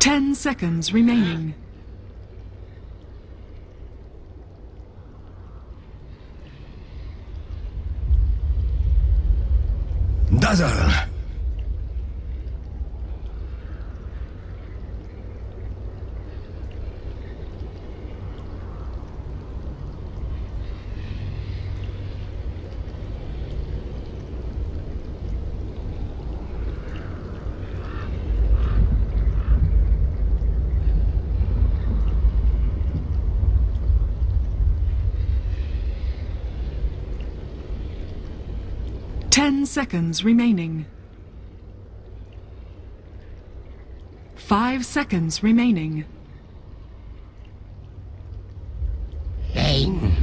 10 seconds remaining. Dazzle! 10 seconds remaining. 5 seconds remaining. Bang!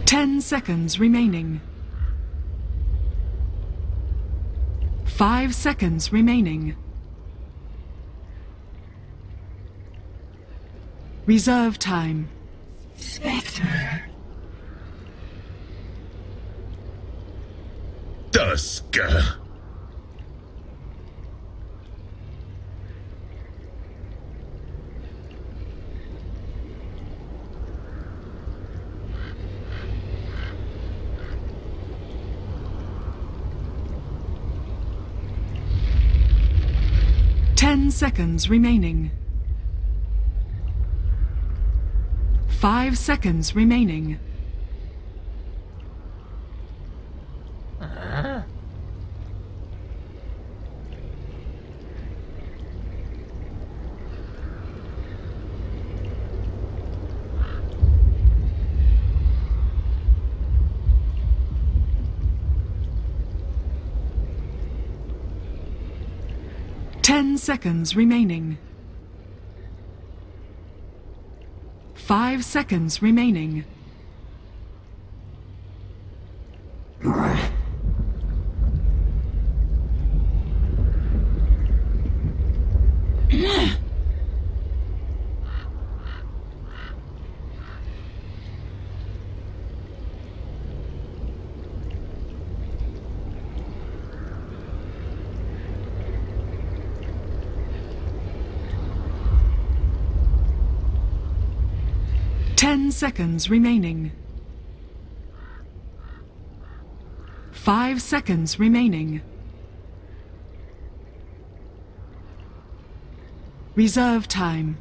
Ten seconds remaining. 5 seconds remaining. Reserve time. Spectre. Dusker. Ten seconds remaining. 5 seconds remaining. Ten seconds remaining. 5 seconds remaining. Ten seconds remaining. 5 seconds remaining. Reserve time.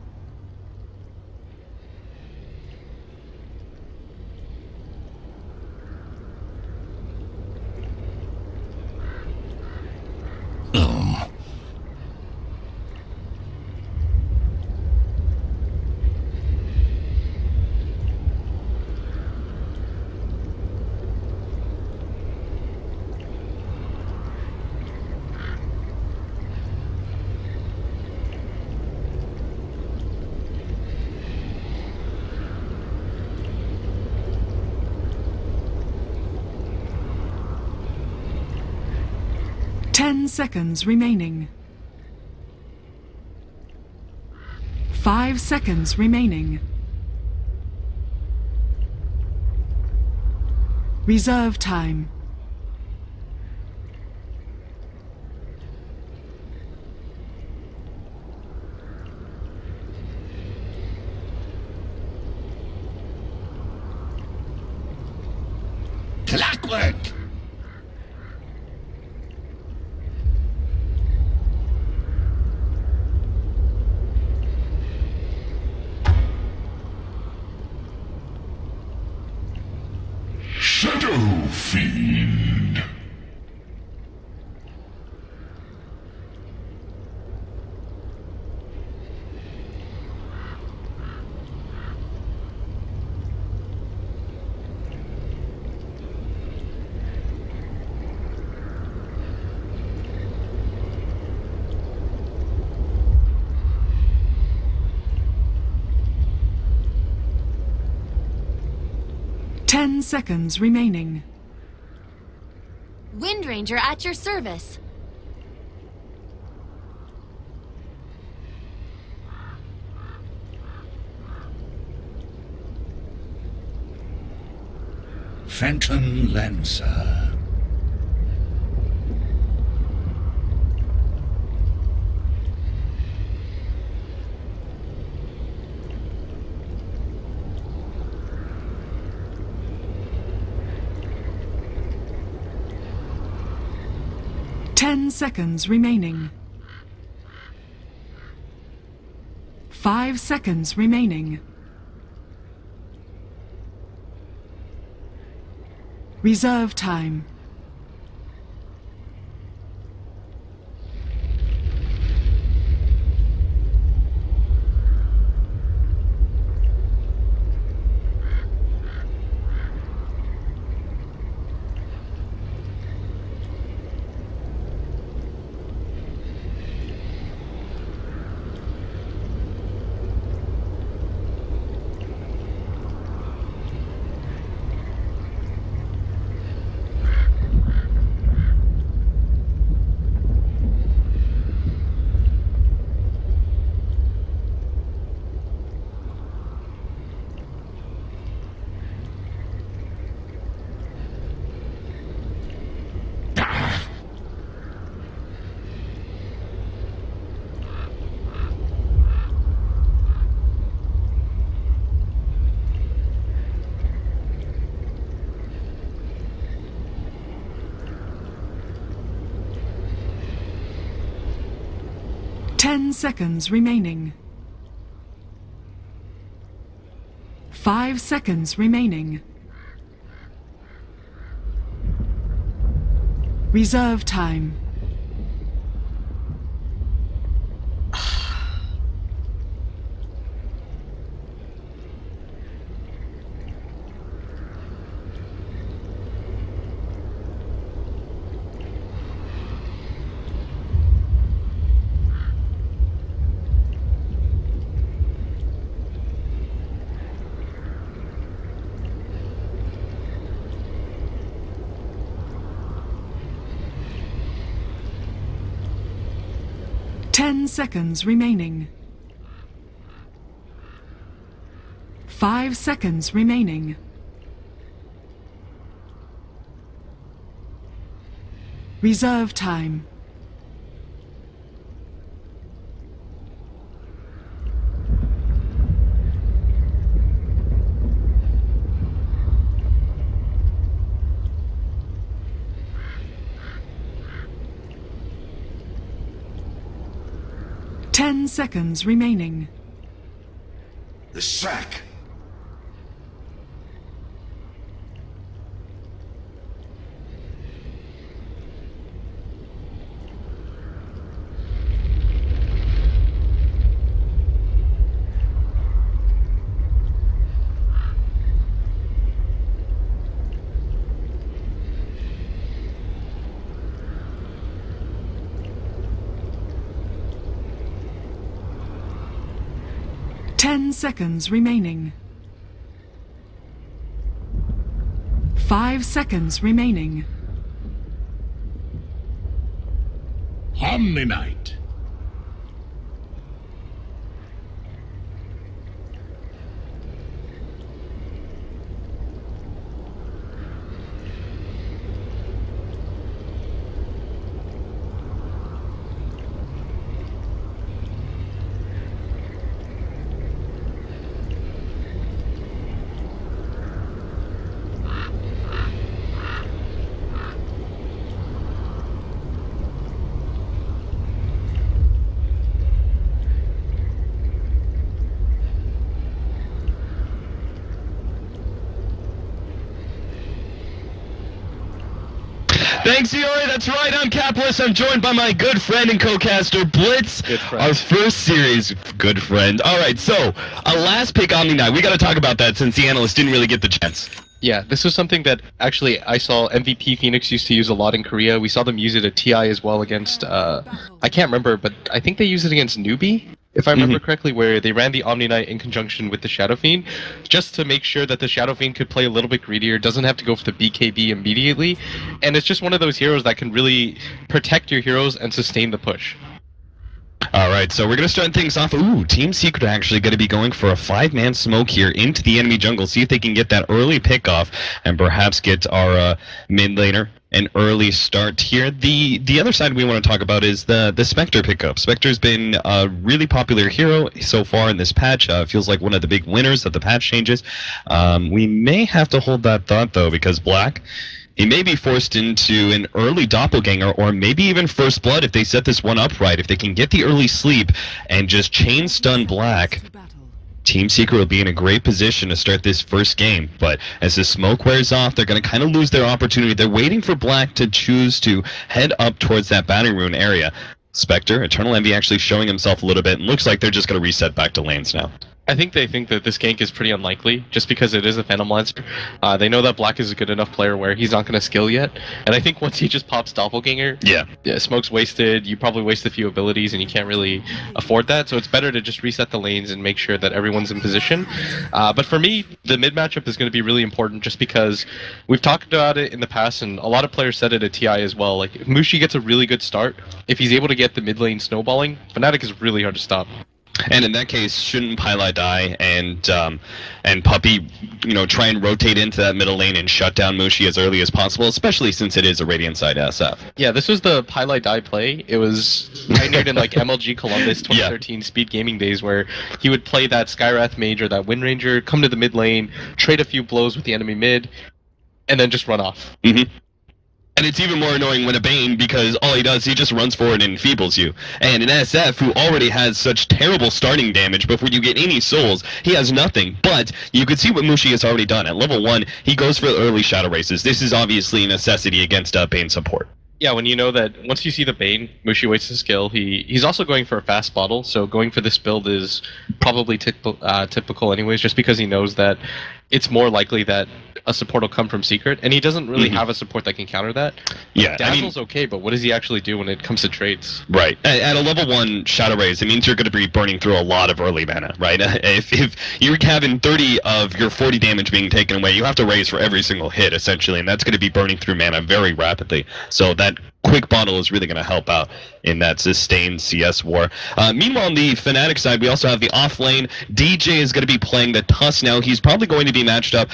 Ten seconds remaining. 5 seconds remaining. Reserve time. Clockwork! Shadow Fiend. 10 seconds remaining. Wind Ranger at your service. Phantom Lancer. Ten seconds remaining. 5 seconds remaining. Reserve time. Ten seconds remaining. 5 seconds remaining. Reserve time. Ten seconds remaining. 5 seconds remaining. Reserve time. Ten seconds remaining. The sack. Ten seconds remaining. 5 seconds remaining. Omni-Knight. Thanks, Iori. That's right. I'm Capitalist. I'm joined by my good friend and co-caster, Blitz. Good friend. Our first series. Good friend. All right, so a last pick Omni-Knight. We got to talk about that since the analysts didn't really get the chance. Yeah, this was something that actually I saw MVP Phoenix used to use a lot in Korea. We saw them use it at TI as well against, I can't remember, but I think they used it against Newbie. if I remember correctly, where they ran the Omni Knight in conjunction with the Shadow Fiend, just to make sure that the Shadow Fiend could play a little bit greedier, doesn't have to go for the BKB immediately, and it's just one of those heroes that can really protect your heroes and sustain the push. Alright, so we're going to start things off. Ooh, Team Secret actually going to be going for a 5-man smoke here into the enemy jungle. See if they can get that early pickoff and perhaps get our mid laner an early start here. The other side we want to talk about is the Spectre pickup. Spectre's been a really popular hero so far in this patch. Feels like one of the big winners of the patch changes. We may have to hold that thought, though, because Black, he may be forced into an early doppelganger or maybe even first blood if they set this one up right. If they can get the early sleep and just chain stun Black, Team Secret will be in a great position to start this first game. But as the smoke wears off, they're going to kind of lose their opportunity. They're waiting for Black to choose to head up towards that Battering Rune area. Spectre, Eternal Envy actually showing himself a little bit, and looks like they're just going to reset back to lanes now. I think they think that this gank is pretty unlikely, just because it is a Phantom Lancer. They know that Black is a good enough player where he's not going to skill yet, and I think once he just pops Doppelganger, yeah, smoke's wasted, you probably waste a few abilities, and you can't really afford that, so it's better to just reset the lanes and make sure that everyone's in position. But for me, the mid matchup is going to be really important, just because we've talked about it in the past, and a lot of players said it at TI as well. Like, if Mushi gets a really good start, if he's able to get the mid lane snowballing, Fnatic is really hard to stop. And in that case, shouldn't Pylai die and Puppey, try and rotate into that middle lane and shut down Mushi as early as possible, especially since it is a Radiant side SF? Yeah, this was the Pylai die play. It was pioneered in like MLG Columbus 2013 speed gaming days, where he would play that Skywrath Mage or that Wind Ranger, come to the mid lane, trade a few blows with the enemy mid, and then just run off. And it's even more annoying when a Bane, because all he does, he just runs forward and enfeebles you. And an SF, who already has such terrible starting damage before you get any souls, he has nothing. But you could see what Mushi has already done. At level 1, he goes for the early Shadow Races. This is obviously a necessity against Bane support. Yeah, when you know that once you see the Bane, Mushi waits his skill. He's also going for a fast bottle, so going for this build is probably typical anyways, just because he knows that it's more likely that a support will come from Secret, and he doesn't really have a support that can counter that. Yeah, Dazzle's okay, but what does he actually do when it comes to trades? Right. At a level 1 Shadow Raise, it means you're going to be burning through a lot of early mana, right? If you're having 30 of your 40 damage being taken away, you have to raise for every single hit, essentially, and that's going to be burning through mana very rapidly. So that quick bottle is really going to help out in that sustained CS war. Meanwhile, on the Fnatic side, we also have the off lane. DJ is going to be playing the Tusk now. He's probably going to be matched up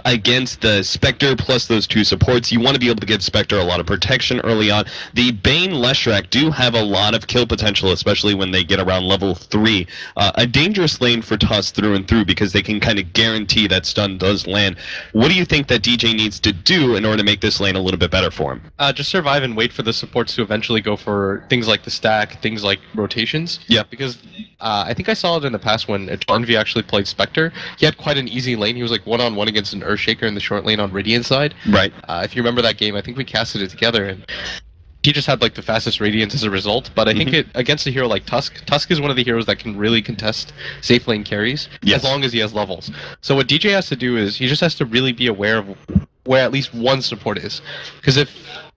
against the Spectre plus those two supports. You want to be able to give Spectre a lot of protection early on. The Bane Leshrac do have a lot of kill potential, especially when they get around level 3. A dangerous lane for Tusk through and through, because they can kind of guarantee that stun does land. What do you think that DJ needs to do in order to make this lane a little bit better for him? Just survive and wait for the supports to eventually go for things like the stack, things like rotations. Yeah. Because I think I saw it in the past when Envy actually played Spectre. He had quite an easy lane. He was like one-on-one against an Earthshaker in the short lane on Radiant side. Right. If you remember that game, I think we casted it together, and he just had like the fastest Radiance as a result. But I think against a hero like Tusk is one of the heroes that can really contest safe lane carries, as long as he has levels. So what DJ has to do is he just has to really be aware of where at least one support is. Because if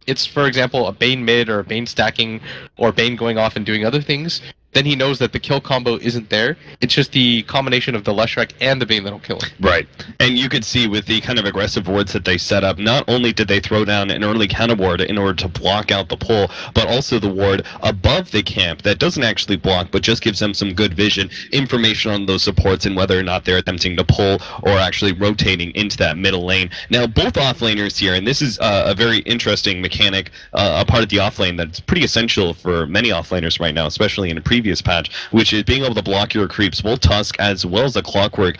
it's, for example, a Bane mid or a Bane stacking or Bane going off and doing other things, then he knows that the kill combo isn't there. It's just the combination of the Leshrac and the Bane that'll kill him. Right. And you could see with the kind of aggressive wards that they set up, not only did they throw down an early counter ward in order to block out the pull, but also the ward above the camp that doesn't actually block, but just gives them some good vision, information on those supports and whether or not they're attempting to pull or actually rotating into that middle lane. Now, both offlaners here, and this is a very interesting mechanic, a part of the offlane that's pretty essential for many offlaners right now, especially in a previous patch, which is being able to block your creeps. Both Tusk as well as the Clockwork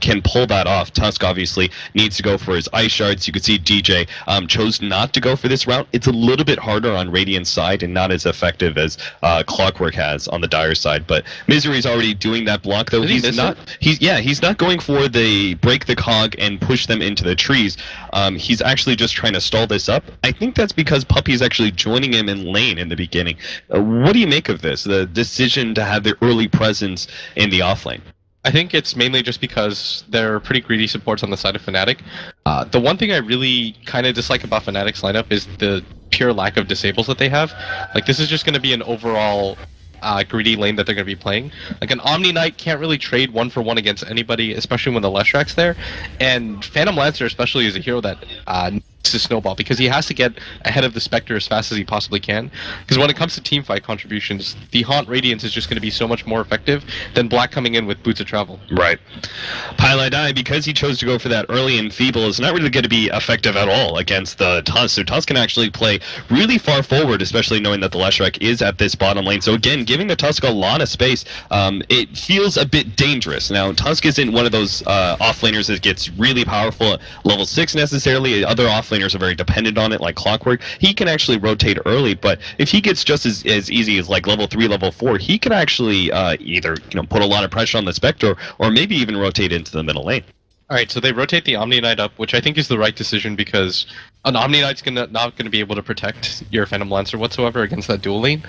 can pull that off. Tusk obviously needs to go for his Ice Shards. You can see DJ chose not to go for this route. It's a little bit harder on Radiant's side and not as effective as Clockwork has on the Dire side, but Misery's already doing that block, though. He's not going for the break the cog and push them into the trees. He's actually just trying to stall this up. I think that's because Puppey's actually joining him in lane in the beginning. What do you make of this? The decision to have their early presence in the offlane? I think it's mainly just because they're pretty greedy supports on the side of Fnatic. The one thing I really kind of dislike about Fnatic's lineup is the pure lack of disables that they have. Like, this is just going to be an overall greedy lane that they're going to be playing. Like an Omni Knight can't really trade 1-for-1 against anybody, especially when the Leshrack's there. And Phantom Lancer especially is a hero that needs to snowball because he has to get ahead of the Spectre as fast as he possibly can. Because when it comes to teamfight contributions, the Haunt Radiance is just going to be so much more effective than Black coming in with Boots of Travel. Right. Pylai, because he chose to go for that early and feeble, is not really going to be effective at all against the Tusk. So Tusk can actually play really far forward, especially knowing that the Leshrack is at this bottom lane. So again, giving the Tusk a lot of space, it feels a bit dangerous. Now, Tusk isn't one of those offlaners that gets really powerful at level 6 necessarily. Other offlaners are very dependent on it, like Clockwork. He can actually rotate early, but if he gets just as easy as like level 3, level 4, he can actually either put a lot of pressure on the Spectre or maybe even rotate into the middle lane. Alright, so they rotate the Omni Knight up, which I think is the right decision because an Omni Knight's not going to be able to protect your Phantom Lancer whatsoever against that dual lane.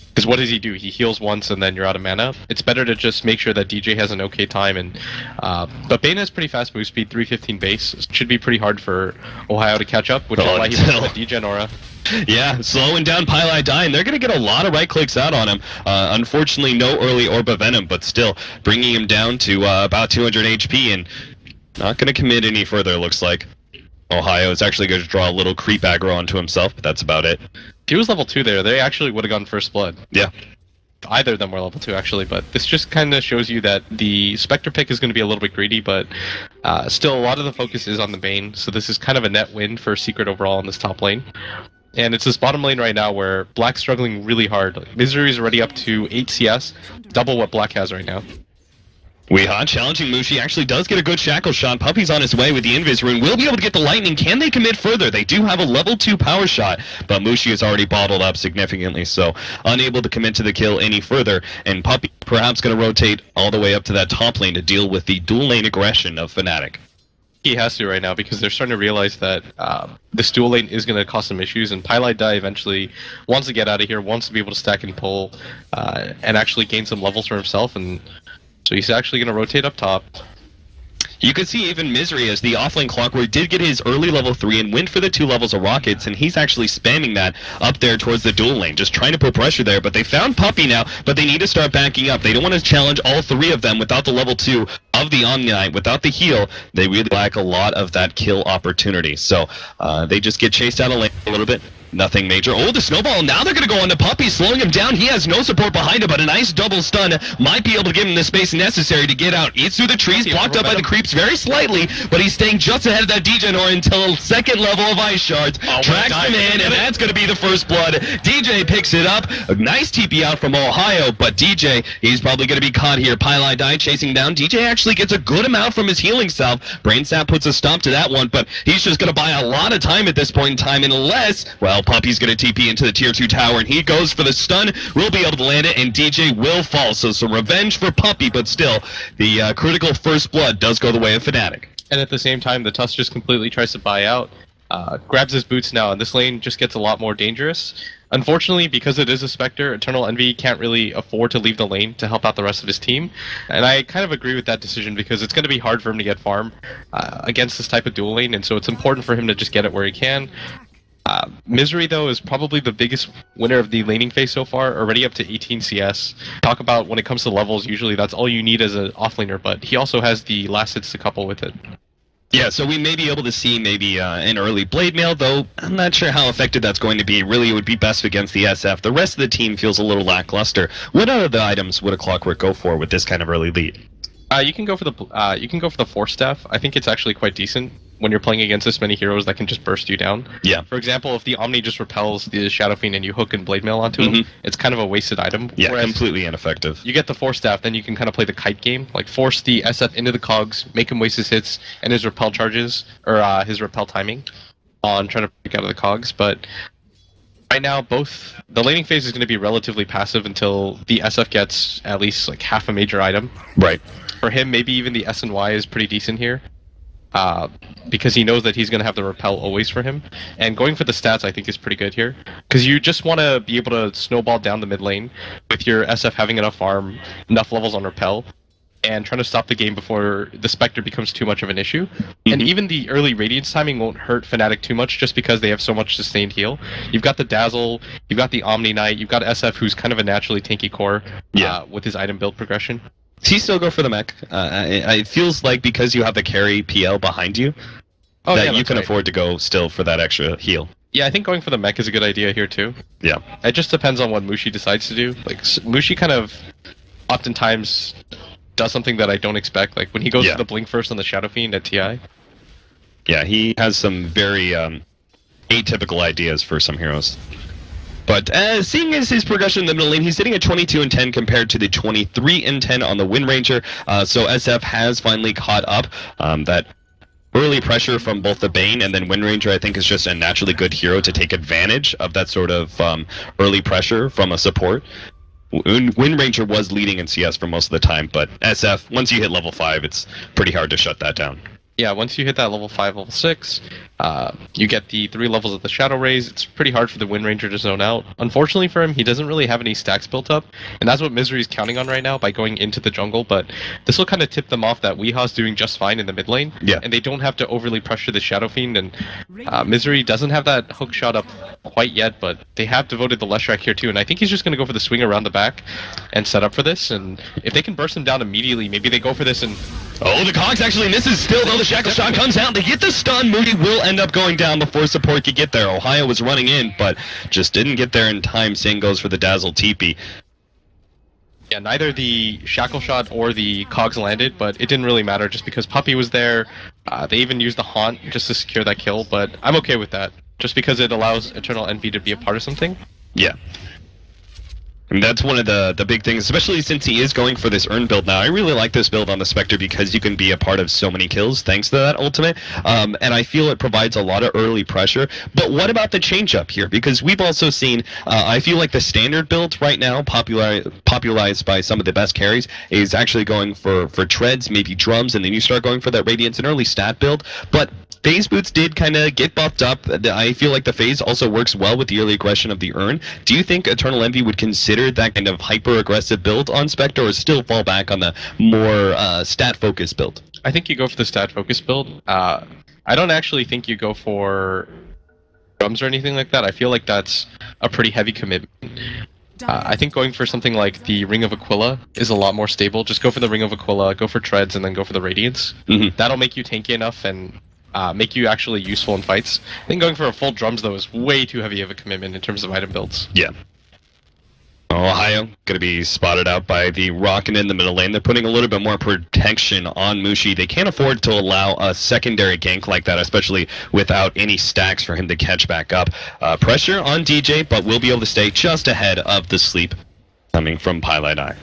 Because what does he do? He heals once and then you're out of mana. It's better to just make sure that DJ has an okay time. But Bane has pretty fast move speed, 315 base. It should be pretty hard for Ohio to catch up, which is why he wants the DJ aura. Yeah, slowing down Pylai, and they're going to get a lot of right clicks out on him. Unfortunately, no early Orb of Venom, but still bringing him down to about 200 HP and not going to commit any further, looks like. Ohio is actually going to draw a little creep aggro onto himself, but that's about it. If he was level 2 there, they actually would have gone first blood. Yeah. Either of them were level 2, actually, but this just kind of shows you that the Spectre pick is going to be a little bit greedy, but still a lot of the focus is on the Bane, so this is kind of a net win for Secret overall in this top lane. And it's this bottom lane right now where Black's struggling really hard. Misery is already up to 8 CS, double what Black has right now. Weehaw challenging Mushi actually does get a good shackle shot. Puppy's on his way with the Invis Rune. Will be able to get the lightning. Can they commit further? They do have a level 2 power shot, but Mushi is already bottled up significantly, so unable to commit to the kill any further. And Puppy perhaps going to rotate all the way up to that top lane to deal with the dual lane aggression of Fnatic. He has to right now because they're starting to realize that this dual lane is going to cause some issues, and Pylai Dai eventually wants to get out of here, wants to be able to stack and pull, and actually gain some levels for himself, and so he's actually going to rotate up top. You could see even Misery as the offlane Clockwork did get his early level 3 and went for the 2 levels of rockets, and he's actually spamming that up there towards the dual lane, just trying to put pressure there. But they found Puppy now, but they need to start backing up. They don't want to challenge all 3 of them without the level 2 of the Omni Knight. Without the heal, they really lack a lot of that kill opportunity. So they just get chased out of lane a little bit. Nothing major. Oh, the snowball. Now they're going to go on to Puppy, slowing him down. He has no support behind him, but a nice double stun might be able to give him the space necessary to get out. Eats through the trees, blocked up by the creeps very slightly, but he's staying just ahead of that DJ Nor until second level of Ice Shards. Tracks him in, and that's going to be the first blood. DJ picks it up. A nice TP out from Ohio, but DJ, he's probably going to be caught here. Pylai Dai chasing down. DJ actually gets a good amount from his healing salve. Brain Sap puts a stop to that one, but he's just going to buy a lot of time at this point in time, unless, well, Puppy's going to TP into the tier 2 tower, and he goes for the stun. Will be able to land it, and DJ will fall. So some revenge for Puppy, but still, the critical first blood does go the way of Fnatic. And at the same time, the Tusk just completely tries to buy out, grabs his boots now, and this lane just gets a lot more dangerous. Unfortunately, because it is a Spectre, Eternal Envy can't really afford to leave the lane to help out the rest of his team. And I kind of agree with that decision because it's going to be hard for him to get farm against this type of dual lane, and so it's important for him to just get it where he can. Misery, though, is probably the biggest winner of the laning phase so far, already up to 18 CS. Talk about when it comes to levels, usually that's all you need as an offlaner, but he also has the last hits to couple with it. Yeah, so we may be able to see maybe an early Blade Mail, though I'm not sure how effective that's going to be. Really, it would be best against the SF. The rest of the team feels a little lackluster. What other items would a Clockwork go for with this kind of early lead? You can go for the Force Staff. I think it's actually quite decent when you're playing against this many heroes that can just burst you down. Yeah. For example, if the Omni just repels the Shadow Fiend and you hook and Blade Mail onto him, it's kind of a wasted item. Yeah, whereas completely ineffective. You get the Force Staff, then you can kind of play the kite game, like force the SF into the cogs, make him waste his hits and his repel charges, or his repel timing on trying to break out of the cogs. But right now, both the laning phase is going to be relatively passive until the SF gets at least like half a major item. Right. For him, maybe even the SNY is pretty decent here. Because he knows that he's going to have the repel always for him. And going for the stats, I think, is pretty good here. Because you just want to be able to snowball down the mid lane with your SF having enough farm, enough levels on repel. and trying to stop the game before the Spectre becomes too much of an issue. And even the early Radiance timing won't hurt Fnatic too much just because they have so much sustained heal. You've got the Dazzle, you've got the Omni Knight, you've got SF who's kind of a naturally tanky core with his item build progression. Does he still go for the mech? It feels like because you have the carry PL behind you, that you can afford to go still for that extra heal. Yeah, I think going for the mech is a good idea here too. Yeah. It just depends on what Mushi decides to do. Like, Mushi kind of oftentimes does something that I don't expect, like when he goes for the Blink first on the Shadow Fiend at TI. Yeah, he has some very atypical ideas for some heroes. But seeing as his progression in the middle lane, he's sitting at 22-10 compared to the 23-10 on the Wind Ranger. So SF has finally caught up. That early pressure from both the Bane and then Wind Ranger, I think, is just a naturally good hero to take advantage of that sort of early pressure from a support. Wind Ranger was leading in CS for most of the time, but SF, once you hit level 5, it's pretty hard to shut that down. Yeah, once you hit that level 5, level 6, you get the 3 levels of the Shadow Rays. It's pretty hard for the Wind Ranger to zone out. Unfortunately for him, he doesn't really have any stacks built up, and that's what Misery's counting on right now by going into the jungle, but this will kind of tip them off that Weeha's doing just fine in the mid lane, and they don't have to overly pressure the Shadow Fiend, and Misery doesn't have that hook shot up quite yet, but they have devoted the Leshrac here too, and I think he's just going to go for the swing around the back and set up for this, and if they can burst him down immediately, maybe they go for this and... Oh, the Cogs actually misses still, though the Shackle Shot comes out. They get the stun. Moody will end up going down before support could get there. Ohio was running in, but just didn't get there in time. Same goes for the Dazzle TP. Yeah, neither the Shackle Shot or the Cogs landed, but it didn't really matter just because Puppey was there. They even used the Haunt just to secure that kill, but I'm okay with that, just because it allows Eternal Envy to be a part of something. Yeah. And that's one of the big things, especially since he is going for this Urn build now. I really like this build on the Spectre because you can be a part of so many kills thanks to that ultimate. And I feel it provides a lot of early pressure. But what about the change-up here? Because we've also seen, I feel like the standard build right now, popularized by some of the best carries, is actually going for treads, maybe drums, and then you start going for that Radiance and early stat build. But Phase Boots did kind of get buffed up. I feel like the Phase also works well with the early aggression of the Urn. Do you think Eternal Envy would consider that kind of hyper-aggressive build on Spectre, or still fall back on the more stat-focused build? I think you go for the stat-focused build. I don't actually think you go for drums or anything like that. I feel like that's a pretty heavy commitment. I think going for something like the Ring of Aquila is a lot more stable. Just go for the Ring of Aquila, go for treads, and then go for the Radiance. That'll make you tanky enough and make you actually useful in fights. I think going for a full drums, though, is way too heavy of a commitment in terms of item builds. Yeah. Ohio going to be spotted out by the Rocket in the middle lane. They're putting a little bit more protection on Mushi. They can't afford to allow a secondary gank like that, especially without any stacks for him to catch back up. Pressure on DJ, but will be able to stay just ahead of the sleep coming from Pilot Eye.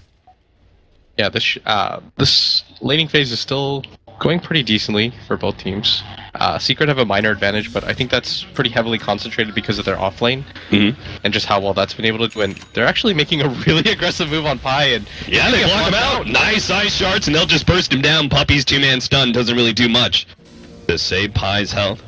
Yeah, this laning phase is still going pretty decently for both teams. Secret have a minor advantage, but I think that's pretty heavily concentrated because of their off lane and just how well that's been able to do. And they're actually making a really aggressive move on Pi. And yeah, they block him out. Nice ice shards, and they'll just burst him down. Puppey's two-man stun doesn't really do much to save Pi's health.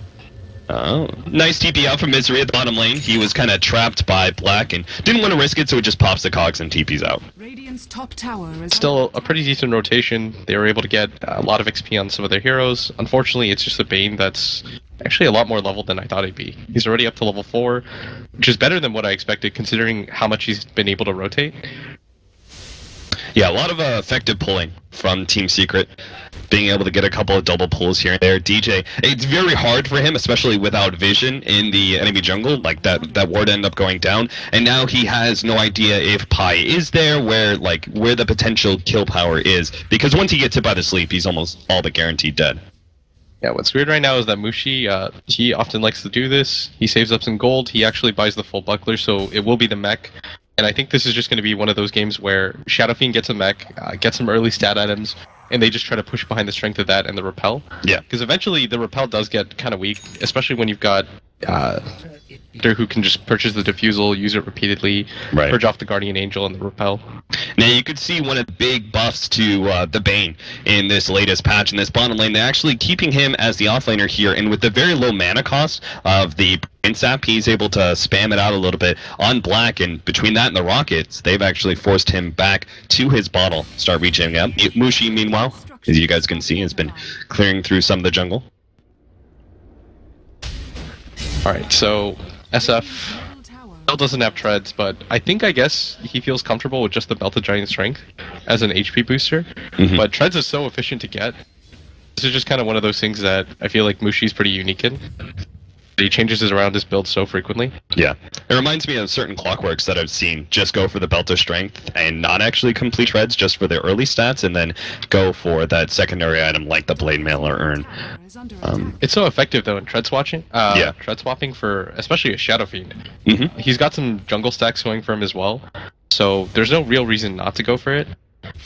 Oh, nice TP out from Misery at the bottom lane. He was kind of trapped by Black and didn't want to risk it, so it just pops the Cogs and TP's out. Radiant's top tower is still a pretty decent rotation. They were able to get a lot of XP on some of their heroes. Unfortunately, it's just a Bane that's actually a lot more leveled than I thought he'd be. He's already up to level 4, which is better than what I expected considering how much he's been able to rotate. Yeah, a lot of effective pulling from Team Secret, being able to get a couple of double pulls here and there. DJ, it's very hard for him, especially without vision in the enemy jungle. Like that ward ended up going down, and now he has no idea if Pi is there, where the potential kill power is, because once he gets hit by the sleep, he's almost all but guaranteed dead. Yeah, what's weird right now is that Mushi, he often likes to do this. He saves up some gold. He actually buys the full buckler, so it will be the mech. And I think this is just going to be one of those games where Shadow Fiend gets a mech, gets some early stat items, and they just try to push behind the strength of that and the repel. Yeah. Because eventually the repel does get kind of weak, especially when you've got who can just purchase the diffusal, use it repeatedly, purge off the Guardian Angel and the repel. Now you could see one of the big buffs to the Bane in this latest patch in this bottom lane. They're actually keeping him as the offlaner here, and with the very low mana cost of the Sap, he's able to spam it out a little bit on Black, and between that and the Rockets, they've actually forced him back to his bottle. Start reaching up. Mushi, meanwhile, as you guys can see, has been clearing through some of the jungle. Alright, so SF still doesn't have treads, but I guess he feels comfortable with just the Belted Giant Strength as an HP booster. But treads is so efficient to get. This is just kind of one of those things that I feel like Mushi's pretty unique in. He changes around his build so frequently. Yeah. It reminds me of certain Clockworks that I've seen just go for the Belt of Strength and not actually complete treads just for their early stats, and then go for that secondary item like the Blade Mail or Urn. It's so effective though in tread swatching. Tread swapping for especially a Shadow Fiend. He's got some jungle stacks going for him as well, so there's no real reason not to go for it.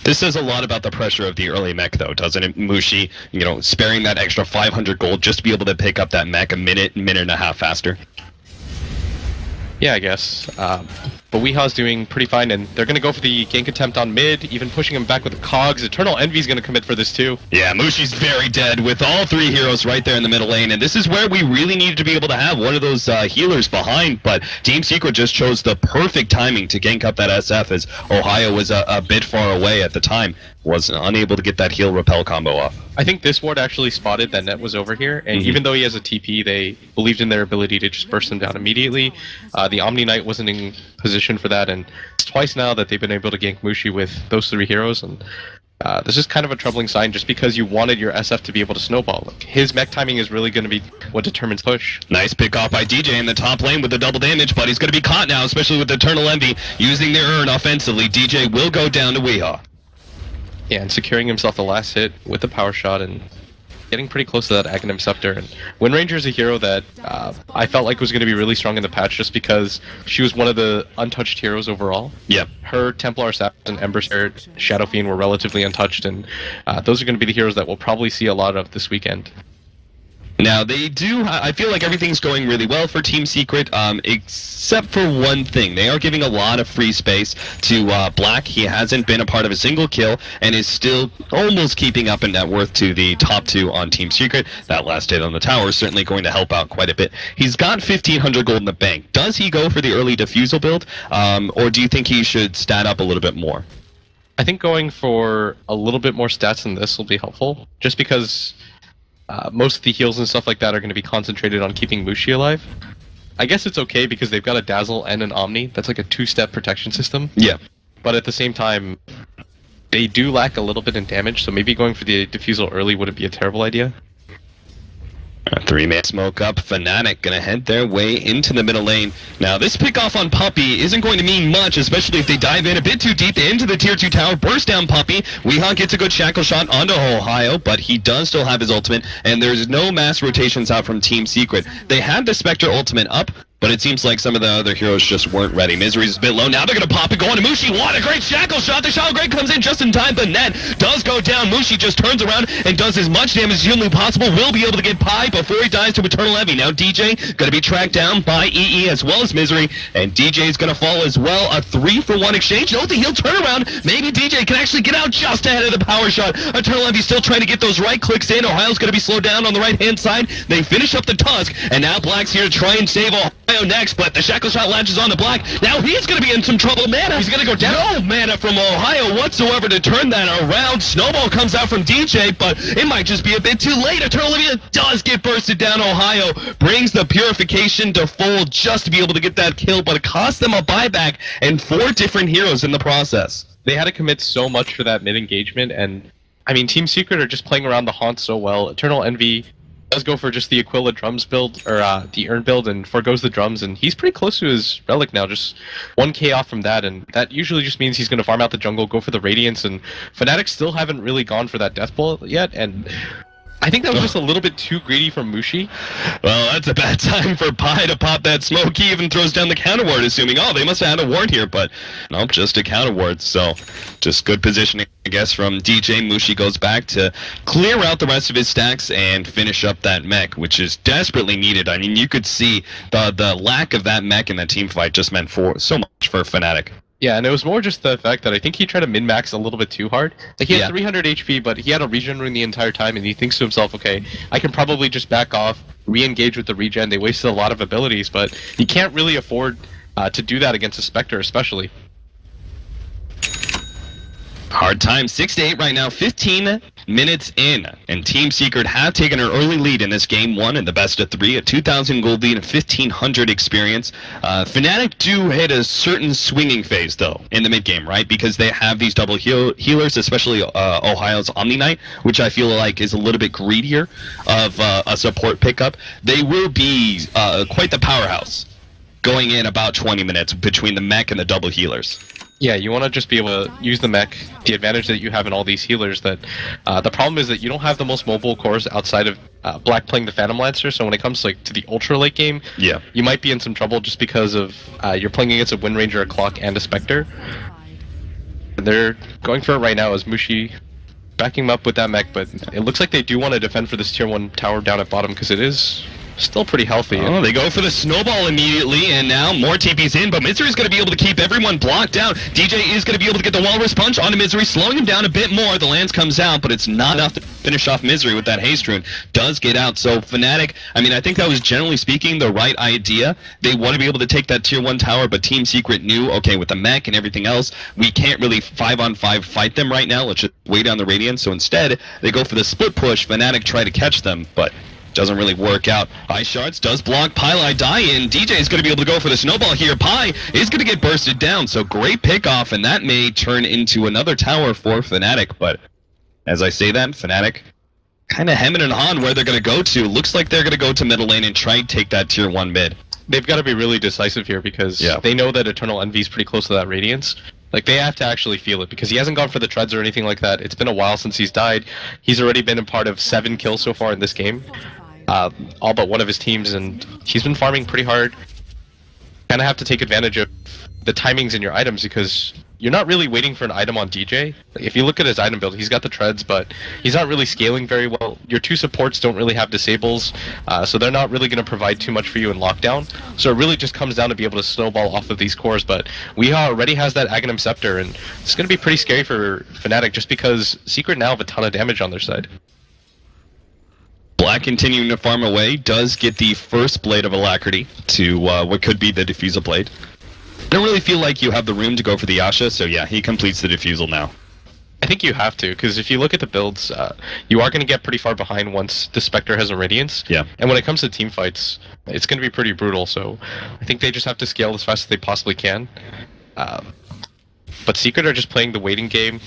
This says a lot about the pressure of the early mech, though, doesn't it, Mushi? You know, sparing that extra 500 gold just to be able to pick up that mech a minute and a half faster. Yeah, I guess. But Weeha's doing pretty fine, and they're going to go for the gank attempt on mid, even pushing him back with the cogs. Eternal Envy's going to commit for this too. Yeah, Mushi's very dead with all three heroes right there in the middle lane, and this is where we really needed to be able to have one of those healers behind, but Team Secret just chose the perfect timing to gank up that SF as Ohio was a bit far away at the time, was unable to get that heal repel combo off. I think this ward actually spotted that Net was over here, and even though he has a TP, they believed in their ability to just burst him down immediately. The Omni Knight wasn't in position for that, and it's twice now that they've been able to gank Mushi with those three heroes, and this is kind of a troubling sign just because you wanted your SF to be able to snowball. Like, his mech timing is really going to be what determines push. Nice pick off by DJ in the top lane with the double damage, but he's going to be caught now, especially with Eternal Envy using their Urn offensively. DJ will go down to Weeha. Yeah, and securing himself the last hit with the power shot and getting pretty close to that Aghanim Scepter. And Wind Ranger is a hero that I felt like was going to be really strong in the patch just because she was one of the untouched heroes overall. Yeah. Her Templar Assassin, Ember Spirit, Shadow Fiend were relatively untouched, and those are going to be the heroes that we'll probably see a lot of this weekend. Now, they do, I feel like everything's going really well for Team Secret, except for one thing. They are giving a lot of free space to Black. He hasn't been a part of a single kill and is still almost keeping up in net worth to the top two on Team Secret. That last hit on the tower is certainly going to help out quite a bit. He's got 1,500 gold in the bank. Does he go for the early Diffusal build, or do you think he should stat up a little bit more? I think going for a little bit more stats than this will be helpful, just because most of the heals and stuff like that are going to be concentrated on keeping Mushi alive. I guess it's okay because they've got a Dazzle and an Omni. That's like a two-step protection system. Yeah. But at the same time, they do lack a little bit in damage, so maybe going for the Diffusal early wouldn't be a terrible idea. A three-man smoke up. Fnatic gonna head their way into the middle lane. Now, this pick-off on Puppey isn't going to mean much, especially if they dive in a bit too deep into the tier 2 tower. Burst down Puppey. Weeha gets a good shackle shot onto Ohio, but he does still have his ultimate, and there's no mass rotations out from Team Secret. They had the Spectre ultimate up, but it seems like some of the other heroes just weren't ready. Misery's a bit low. Now they're going to pop it going to Mushi. What a great shackle shot. The Shadow Great comes in just in time, but Net does go down. Mushi just turns around and does as much damage as humanly possible. Will be able to get Pi before he dies to Eternal Envy. Now DJ going to be tracked down by EE as well as Misery, and DJ is going to fall as well. A 3-for-1 exchange. Note the heal turnaround. Maybe DJ can actually get out just ahead of the power shot. Eternal Envy still trying to get those right clicks in. Ohio's going to be slowed down on the right-hand side. They finish up the Tusk, and now Black's here to try and save Ohio next, but the shackle shot latches on to Black. Now he's going to be in some trouble. Mana, he's going to go down. No mana from Ohio whatsoever to turn that around. Snowball comes out from DJ, but it might just be a bit too late. Eternal Envy does get bursted down. Ohio brings the purification to full just to be able to get that kill, but it cost them a buyback and 4 different heroes in the process. They had to commit so much for that mid-engagement, and I mean, Team Secret are just playing around the haunt so well. Eternal Envy does go for just the Aquila drums build, or the Urn build, and forgoes the drums, and he's pretty close to his relic now, just 1k off from that, and that usually just means he's going to farm out the jungle, go for the Radiance, and Fnatic still haven't really gone for that Death Bullet yet, and I think that was just a little bit too greedy from Mushi. Well, that's a bad time for Pi to pop that smoke. He even throws down the counter ward, assuming, oh, they must have had a ward here, but nope, just a counter ward. So just good positioning, I guess, from DJ. Mushi goes back to clear out the rest of his stacks and finish up that mech, which is desperately needed. I mean, you could see the lack of that mech in that team fight just meant so much for Fnatic. Yeah, and it was more just the fact that I think he tried to min-max a little bit too hard. Like, he had 300 HP, but he had a regen ring the entire time, and he thinks to himself, okay, I can probably just back off, re-engage with the regen. They wasted a lot of abilities, but he can't really afford to do that against a Spectre, especially. Hard time, 6-8 right now, 15 minutes in, and Team Secret have taken an early lead in this game one in the best of three, a 2,000 gold lead and 1,500 experience. Fnatic do hit a certain swinging phase though in the mid game, right? Because they have these double healers, especially Ohio's Omni Knight, which I feel like is a little bit greedier of a support pickup. They will be quite the powerhouse going in about 20 minutes between the mech and the double healers. Yeah, you want to just be able to use the mech. The advantage that you have in all these healers, that the problem is that you don't have the most mobile cores outside of Black playing the Phantom Lancer. So when it comes to the ultra late game, yeah, you might be in some trouble just because of you're playing against a Wind Ranger, a Clock, and a Spectre. And they're going for it right now as Mushi backing him up with that mech, but it looks like they do want to defend for this tier 1 tower down at bottom because it is still pretty healthy. Oh, they go for the snowball immediately, and now more TP's in, but Misery's going to be able to keep everyone blocked down. DJ is going to be able to get the Walrus Punch onto Misery, slowing him down a bit more. The lance comes out, but it's not enough to finish off Misery with that haste rune. Does get out, so Fnatic, I mean, I think that was generally speaking the right idea. They want to be able to take that tier 1 tower, but Team Secret knew, okay, with the mech and everything else, we can't really 5-on-5 fight them right now. Let's just wait on the Radiant. So instead, they go for the split push. Fnatic try to catch them, but doesn't really work out. Ice Shards does block Pylai die-in. DJ is going to be able to go for the snowball here. Pi is going to get bursted down, so great pickoff, and that may turn into another tower for Fnatic, but as I say that, Fnatic kind of hemming and hawing where they're going to go to. Looks like they're going to go to middle lane and try and take that tier 1 mid. They've got to be really decisive here because they know that Eternal Envy is pretty close to that Radiance. Like, they have to actually feel it because he hasn't gone for the treads or anything like that. It's been a while since he's died. He's already been a part of 7 kills so far in this game. All but one of his teams, and he's been farming pretty hard. Kind of have to take advantage of the timings in your items because you're not really waiting for an item on DJ. Like, if you look at his item build, he's got the treads, but he's not really scaling very well. Your 2 supports don't really have disables, so they're not really going to provide too much for you in lockdown. So it really just comes down to be able to snowball off of these cores, but Weehaw already has that Aghanim Scepter, and it's going to be pretty scary for Fnatic just because Secret now have a ton of damage on their side. Black continuing to farm away, does get the first Blade of Alacrity to what could be the Diffusal Blade. I don't really feel like you have the room to go for the Yasha, so yeah, he completes the Diffusal now. I think you have to, because if you look at the builds, you are going to get pretty far behind once the Spectre has a Radiance. Yeah. And when it comes to team fights, it's going to be pretty brutal, so I think they just have to scale as fast as they possibly can. But Secret are just playing the waiting game,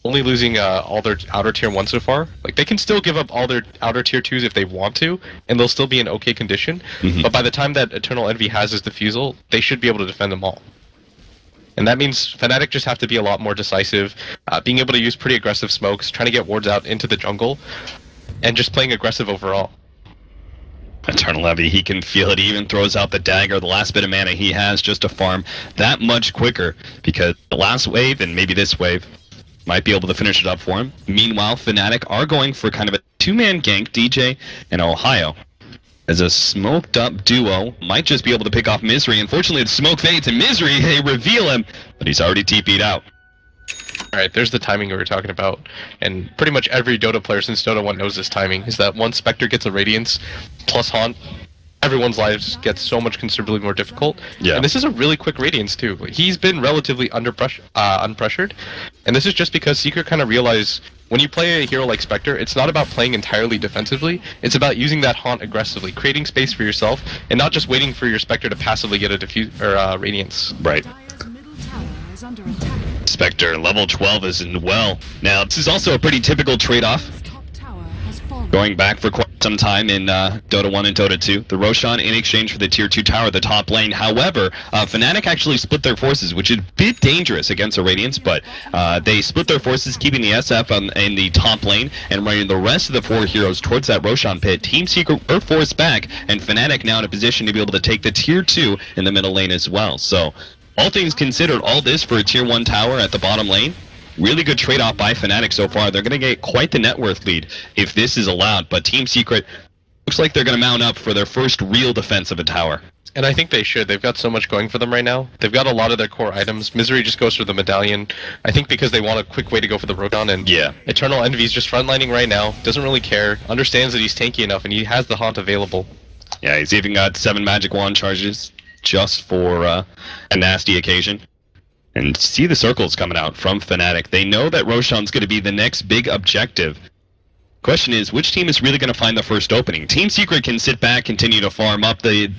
only losing all their outer tier 1 so far. Like, they can still give up all their outer tier 2s if they want to, and they'll still be in okay condition. But by the time that Eternal Envy has his Diffusal, they should be able to defend them all. And that means Fnatic just have to be a lot more decisive, being able to use pretty aggressive smokes, trying to get wards out into the jungle, and just playing aggressive overall. Eternal Envy, he can feel it. He even throws out the dagger, the last bit of mana he has, just to farm that much quicker, because the last wave, and maybe this wave, might be able to finish it up for him. Meanwhile, Fnatic are going for kind of a 2-man gank, DJ and Ohio. As a smoked up duo, might just be able to pick off Misery. Unfortunately, the smoke fades, and Misery, they reveal him, but he's already TP'd out. Alright, there's the timing we were talking about, and pretty much every Dota player since Dota 1 knows this timing, is that once Spectre gets a Radiance, plus Haunt, everyone's lives get so much considerably more difficult. Yeah. And this is a really quick Radiance too. He's been relatively unpressured, and this is just because Secret kind of realized when you play a hero like Spectre, it's not about playing entirely defensively, it's about using that Haunt aggressively, creating space for yourself, and not just waiting for your Spectre to passively get a Radiance. Right. Spectre, level 12 is in well. Now, this is also a pretty typical trade-off. Going back for quite some time in Dota 1 and Dota 2. The Roshan in exchange for the tier 2 tower, the top lane. However, Fnatic actually split their forces, which is a bit dangerous against a Radiance, but they split their forces, keeping the SF in the top lane and running the rest of the 4 heroes towards that Roshan pit. Team Secret were forced back, and Fnatic now in a position to be able to take the tier 2 in the middle lane as well. So, all things considered, all this for a tier 1 tower at the bottom lane. Really good trade-off by Fnatic so far. They're going to get quite the net worth lead if this is allowed, but Team Secret looks like they're going to mount up for their first real defense of a tower. And I think they should. They've got so much going for them right now. They've got a lot of their core items. Misery just goes for the medallion. I think because they want a quick way to go for the Roton. And Eternal Envy's just frontlining right now. Doesn't really care. Understands that he's tanky enough, and he has the Haunt available. Yeah, he's even got 7 Magic Wand charges just for a nasty occasion. And see the circles coming out from Fnatic. They know that Roshan's going to be the next big objective. Question is, which team is really going to find the first opening? Team Secret can sit back, continue to farm up. The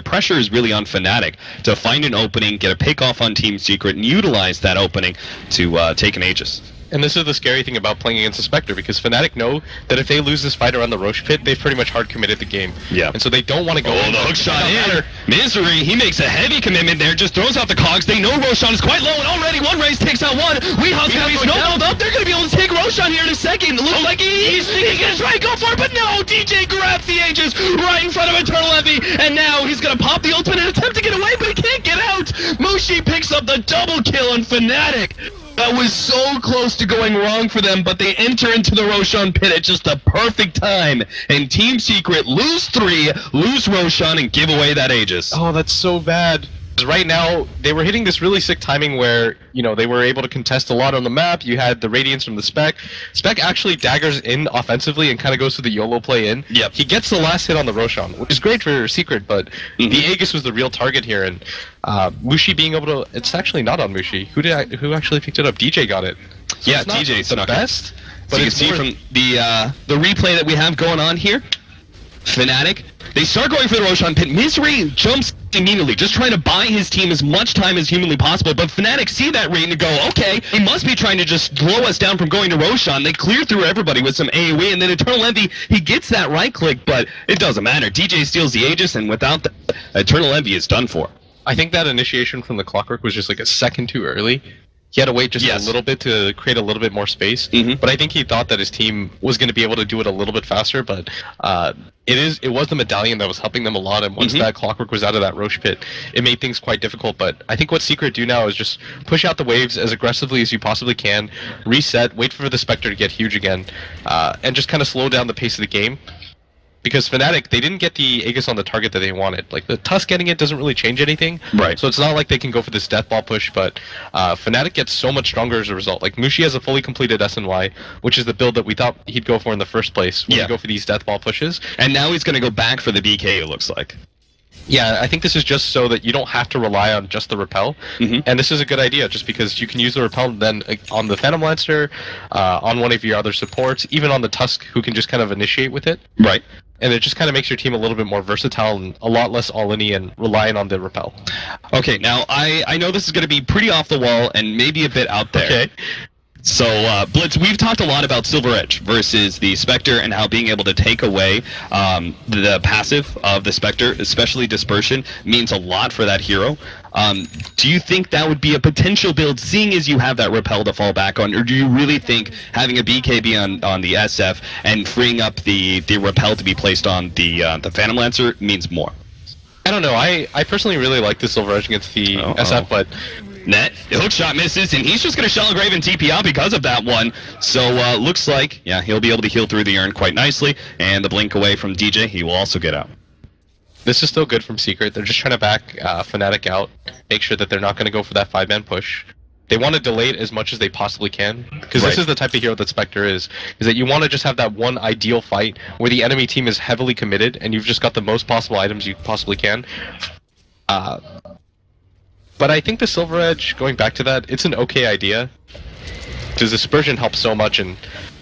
pressure is really on Fnatic to find an opening, get a pick off on Team Secret, and utilize that opening to take an Aegis. And this is the scary thing about playing against a Spectre, because Fnatic know that if they lose this fight around the Roche pit, they've pretty much hard committed the game. Yeah. And so they don't want to go. Oh, the hook shot in. Misery, he makes a heavy commitment there, just throws out the cogs. They know Roshan is quite low, and already one race takes out one. Weeha's going to be snowballed up. They're going to be able to take Roshan here in a second. It looks like he's going to try and go for it, but no! DJ grabs the Aegis right in front of Eternal Envy, and now he's going to pop the ultimate and attempt to get away, but he can't get out. Mushi picks up the double kill on Fnatic. That was so close to going wrong for them, but they enter into the Roshan pit at just the perfect time. And Team Secret lose 3, lose Roshan, and give away that Aegis. Oh, that's so bad. Right now, they were hitting this really sick timing where, you know, they were able to contest a lot on the map. You had the Radiance from the Spec. Spec actually daggers in offensively and kind of goes to the YOLO play in. Yep. He gets the last hit on the Roshan, which is great for Secret, but the Aegis was the real target here, and Mushi being able to... It's actually not on Mushi. Who actually picked it up? DJ got it. So yeah, it's not DJ's the best. But so you can see from the replay that we have going on here, Fnatic, they start going for the Roshan pit. Misery jumps immediately, just trying to buy his team as much time as humanly possible, but Fnatic see that rate and go, okay, he must be trying to just slow us down from going to Roshan. They clear through everybody with some AoE, and then Eternal Envy, he gets that right click, but it doesn't matter. DJ steals the Aegis, and without that, Eternal Envy is done for. I think that initiation from the Clockwork was just like a second too early. He had to wait just a little bit to create a little bit more space, but I think he thought that his team was going to be able to do it a little bit faster, but it was the medallion that was helping them a lot, and once that Clockwork was out of that Roche pit, it made things quite difficult. But I think what Secret do now is just push out the waves as aggressively as you possibly can, reset, wait for the Spectre to get huge again, and just kind of slow down the pace of the game. Because Fnatic, they didn't get the Aegis on the target that they wanted. Like, the Tusk getting it doesn't really change anything. Right. So it's not like they can go for this death ball push, but Fnatic gets so much stronger as a result. Like, Mushi has a fully completed SNY, which is the build that we thought he'd go for in the first place when you go for these death ball pushes. And now he's going to go back for the BK, it looks like. Yeah, I think this is just so that you don't have to rely on just the repel, and this is a good idea just because you can use the repel then on the Phantom Lancer, on one of your other supports, even on the Tusk who can just kind of initiate with it. Right. And it just kind of makes your team a little bit more versatile and a lot less all-in-y and relying on the repel. Okay, now I know this is going to be pretty off the wall and maybe a bit out there. Okay. So, Blitz, we've talked a lot about Silver Edge versus the Spectre and how being able to take away the passive of the Spectre, especially Dispersion, means a lot for that hero. Do you think that would be a potential build, seeing as you have that Repel to fall back on, or do you really think having a BKB on the SF and freeing up the Repel to be placed on the Phantom Lancer means more? I don't know. I personally really like the Silver Edge against the SF, but... Net, the hook shot misses, and he's just going to Shell Grave and TP out because of that one. So, looks like, yeah, he'll be able to heal through the urn quite nicely, and the blink away from DJ, he will also get out. This is still good from Secret. They're just trying to back Fnatic out, make sure that they're not going to go for that 5-man push. They want to delay it as much as they possibly can, because this is the type of hero that Spectre is that you want to just have that one ideal fight where the enemy team is heavily committed, and you've just got the most possible items you possibly can. But I think the Silver Edge, going back to that, it's an okay idea. Because Dispersion helps so much in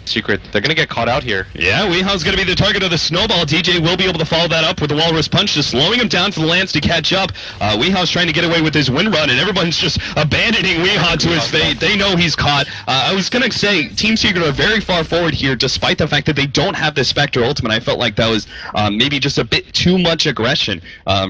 Secret. They're going to get caught out here. Yeah, Weeha's going to be the target of the snowball. DJ will be able to follow that up with the Walrus Punch, just slowing him down for the Lance to catch up. Weeha's trying to get away with his win run, and everyone's just abandoning Weeha to his fate. They know he's caught. I was going to say, Team Secret are very far forward here, despite the fact that they don't have the Spectre ultimate. I felt like that was maybe just a bit too much aggression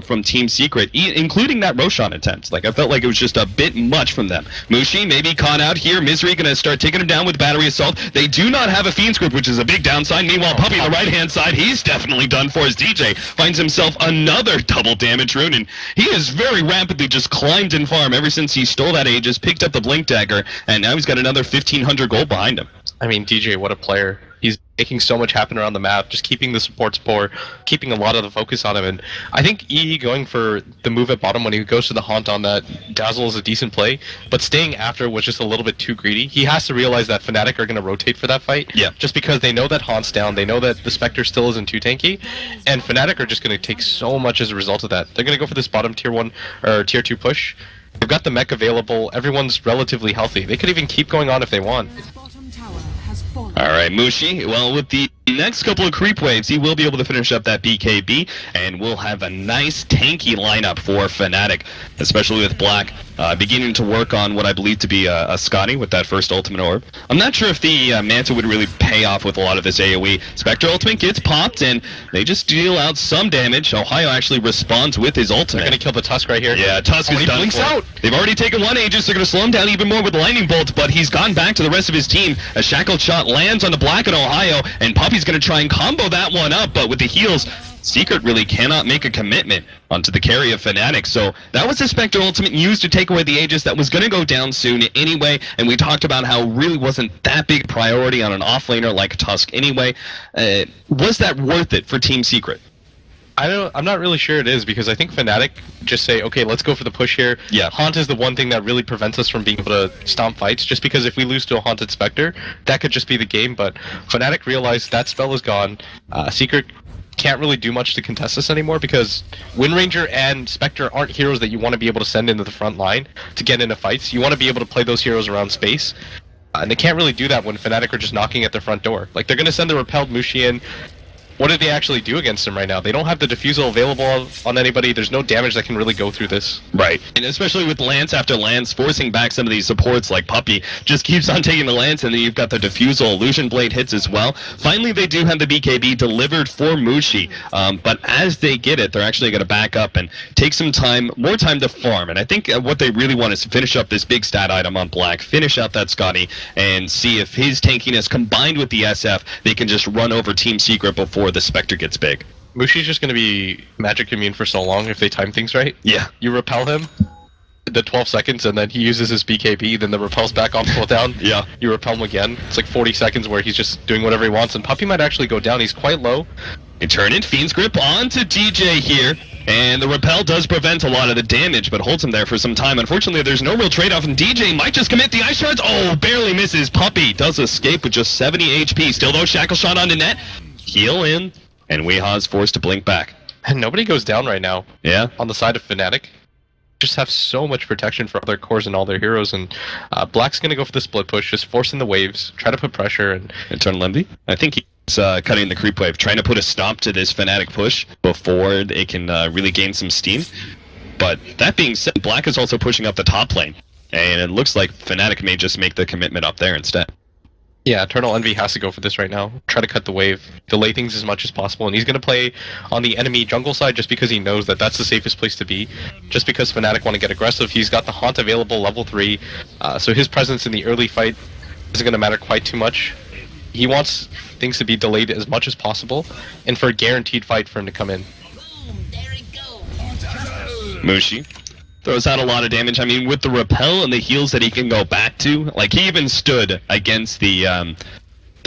from Team Secret, including that Roshan attempt. Like, I felt like it was just a bit much from them. Mushi maybe caught out here. Misery going to start taking him down with Battery Assault. They do not have a Fiend's Grip, which is a big downside. Meanwhile, Puppy on the right-hand side, he's definitely done for as DJ finds himself another double damage rune, and he has very rapidly just climbed in farm ever since he stole that Aegis, picked up the Blink Dagger, and now he's got another 1,500 gold behind him. I mean, DJ, what a player. He's making so much happen around the map, just keeping the supports poor, keeping a lot of the focus on him. And I think EE going for the move at bottom when he goes to the Haunt on that Dazzle is a decent play, but staying after was just a little bit too greedy. He has to realize that Fnatic are going to rotate for that fight, just because they know that Haunt's down, they know that the Spectre still isn't too tanky, and Fnatic are just going to take so much as a result of that. They're going to go for this bottom tier 1 or tier 2 push. They've got the mech available, everyone's relatively healthy. They could even keep going on if they want. Alright, Mushi, well, with the next couple of creep waves, he will be able to finish up that BKB, and we'll have a nice tanky lineup for Fnatic, especially with Black beginning to work on what I believe to be a Scotty with that first ultimate orb. I'm not sure if the Manta would really pay off with a lot of this AoE. Spectre ultimate gets popped, and they just deal out some damage. Ohio actually responds with his ultimate. They're going to kill the Tusk right here. Yeah, Tusk is done for. Out. They've already taken one Aegis, they're going to slow him down even more with the Lightning Bolt, but he's gone back to the rest of his team. A shackled shot lands on the Black and Ohio, and Puppey's going to try and combo that one up, but with the heals, Secret really cannot make a commitment onto the carry of Fnatic. So that was the Spectre ultimate used to take away the Aegis that was going to go down soon anyway, and we talked about how it really wasn't that big priority on an offlaner like Tusk anyway. Was that worth it for Team Secret? I'm not really sure it is, because I think Fnatic just say, okay, let's go for the push here. Yeah. Haunt is the one thing that really prevents us from being able to stomp fights, just because if we lose to a Haunted Spectre, that could just be the game, but Fnatic realized that spell is gone. Secret can't really do much to contest this anymore, because Wind Ranger and Spectre aren't heroes that you want to be able to send into the front line to get into fights. You want to be able to play those heroes around space, and they can't really do that when Fnatic are just knocking at their front door. Like, they're going to send the repelled Mushi in. What did they actually do against him right now? They don't have the diffusal available on anybody. There's no damage that can really go through this. Right. And especially with Lance after Lance, forcing back some of these supports like Puppey, just keeps on taking the Lance, and then you've got the diffusal. Illusion Blade hits as well. Finally, they do have the BKB delivered for Mushi, but as they get it, they're actually going to back up and take some time, more time to farm. And I think what they really want is to finish up this big stat item on Black, finish out that Scotty, and see if his tankiness combined with the SF, they can just run over Team Secret before the Spectre gets big. Mushi's just going to be magic immune for so long if they time things right. Yeah. You repel him, the 12 seconds, and then he uses his BKB, then the repel's back on cooldown. Yeah. You repel him again. It's like 40 seconds where he's just doing whatever he wants, and Puppey might actually go down. He's quite low. They turn it, Fiend's Grip onto DJ here, and the repel does prevent a lot of the damage, but holds him there for some time. Unfortunately, there's no real trade-off, and DJ might just commit the Ice Shards. Oh, barely misses. Puppey does escape with just 70 HP. Still, though, Shackle Shot onto net. Heal in, and Weeha's forced to blink back. And nobody goes down right now. Yeah. On the side of Fnatic. Just have so much protection for all their cores and all their heroes, and Black's going to go for the split push, just forcing the waves, try to put pressure. And Eternal Envy? I think he's cutting the creep wave, trying to put a stop to this Fnatic push before they can really gain some steam. But that being said, Black is also pushing up the top lane, and it looks like Fnatic may just make the commitment up there instead. Yeah, Eternal Envy has to go for this right now. Try to cut the wave, delay things as much as possible, and he's going to play on the enemy jungle side just because he knows that that's the safest place to be. Just because Fnatic want to get aggressive, he's got the Haunt available level 3, so his presence in the early fight isn't going to matter quite too much. He wants things to be delayed as much as possible, and for a guaranteed fight for him to come in. Mushi throws out a lot of damage. I mean, with the repel and the heals that he can go back to, like, he even stood against the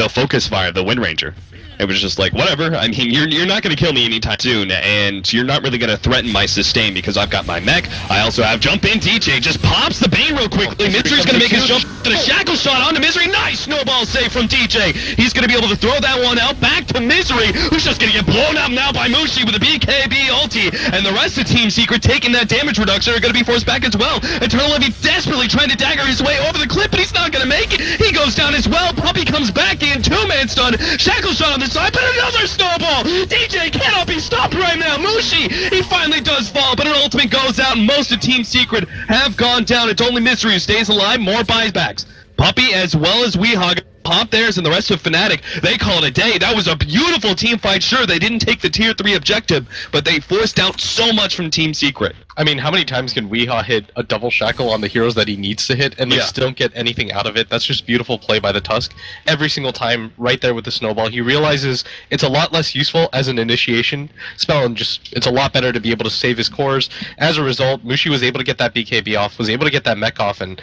focus fire, the Wind Ranger. It was just like, whatever, I mean, you're not going to kill me anytime soon, and you're not really going to threaten my sustain because I've got my mech. I also have Jump In. DJ just pops the Bane real quickly. Misery's going to make his jump to the Shackle Shot onto Misery. Nice snowball save from DJ. He's going to be able to throw that one out back to Misery, who's just going to get blown up now by Mushi with a BKB ulti, and the rest of Team Secret taking that damage reduction are going to be forced back as well. Eternal Envy desperately trying to dagger his way over the cliff, but he's not going to make it. He goes down as well. Puppey comes back in, 2-man stun. Shackle Shot on the side, but another snowball! DJ cannot be stopped right now! Mushi, he finally does fall, but an ultimate goes out, and most of Team Secret have gone down. It's only Mystery who stays alive, more buybacks. Puppey as well as Weehog pop theirs, and the rest of Fnatic, they call it a day. That was a beautiful team fight. Sure, they didn't take the tier 3 objective, but they forced out so much from Team Secret. I mean, how many times can Weehaw hit a double shackle on the heroes that he needs to hit, and they still don't get anything out of it? That's just beautiful play by the Tusk. Every single time, right there with the snowball, he realizes it's a lot less useful as an initiation spell, and just it's a lot better to be able to save his cores. As a result, Mushi was able to get that BKB off, was able to get that mech off, and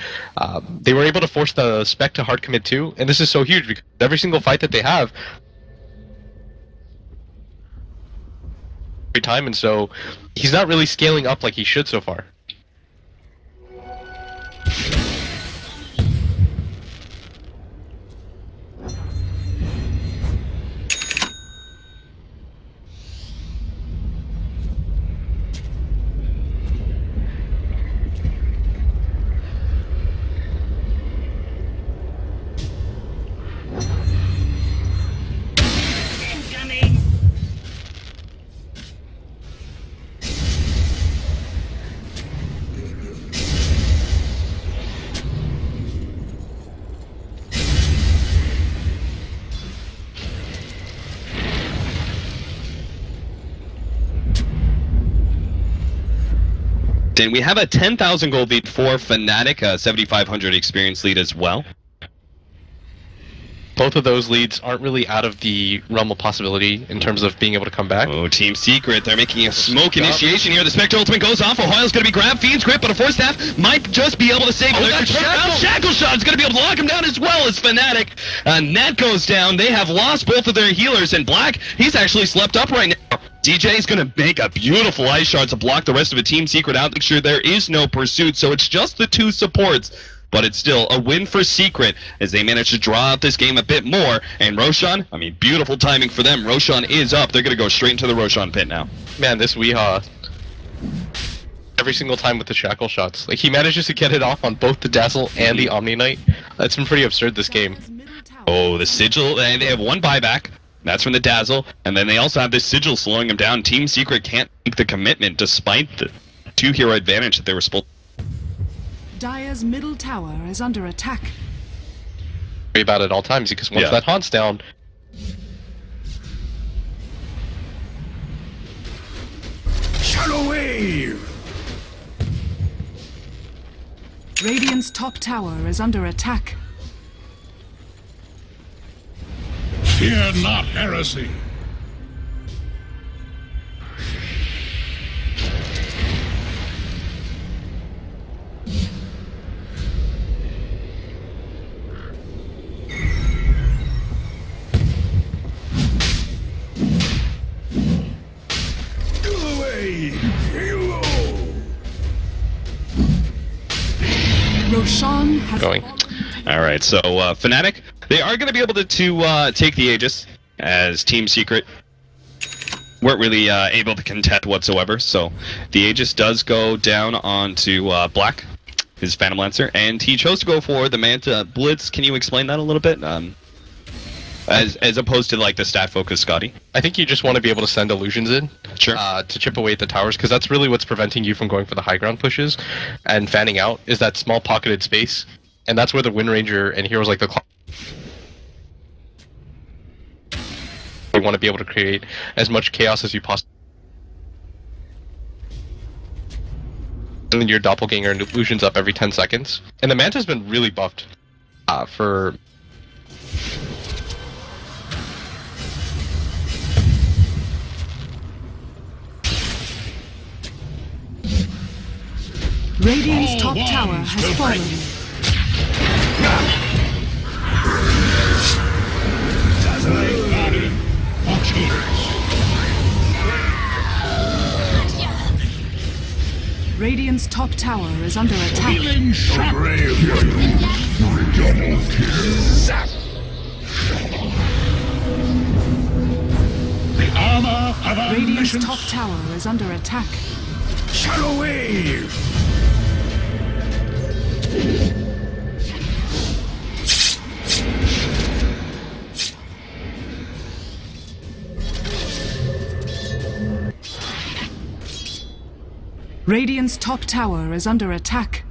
they were able to force the Spec to hard commit too. And this is so huge because every single fight that they have, every time, and so he's not really scaling up like he should so far. And we have a 10,000 gold lead for Fnatic, a 7,500 experience lead as well. Both of those leads aren't really out of the realm of possibility in terms of being able to come back. Oh, Team Secret, they're making a smoke initiation here. The Spectre ultimate goes off. Ahoyle's going to be grabbed. Fiend's grip, but a Force Staff might just be able to save him. Shackle Shot's going to be able to lock him down as well as Fnatic. Net goes down. They have lost both of their healers, and Black, he's actually slept up right now. DJ's going to make a beautiful Ice Shard to block the rest of a Team Secret out. Make sure there is no pursuit, so it's just the two supports. But it's still a win for Secret as they manage to draw out this game a bit more. And Roshan, I mean, beautiful timing for them. Roshan is up. They're going to go straight into the Roshan pit now. Man, this Weehaw, every single time with the Shackle Shots. Like, he manages to get it off on both the Dazzle and the Omni Knight. That's been pretty absurd this game. Oh, the Sigil, and they have one buyback. That's from the Dazzle, and then they also have this Sigil slowing them down. Team Secret can't make the commitment despite the two-hero advantage that they were supposed to. Dire's middle tower is under attack. Worry about it at all times, because once that Haunt's down... Shadow Wave! Radiant's top tower is under attack. Fear not heresy. Roshan has going. Alright, so Fnatic, they are going to be able to take the Aegis, as Team Secret weren't really able to contest whatsoever. So the Aegis does go down onto Black, his Phantom Lancer, and he chose to go for the Manta Blitz. Can you explain that a little bit? As opposed to like the stat focus Scotty. I think you just want to be able to send illusions in, sure, to chip away at the towers, because that's really what's preventing you from going for the high ground pushes and fanning out, is that small pocketed space, and that's where the Wind Ranger and heroes like the Cloud want to be able to create as much chaos as you possibly. And then your doppelganger and illusions up every 10 seconds, and the Manta's been really buffed for. Radiant's top tower has fallen. Radiant's top tower is under attack. Radiant's top tower is under attack. Shadow Wave! Radiant's top tower is under attack.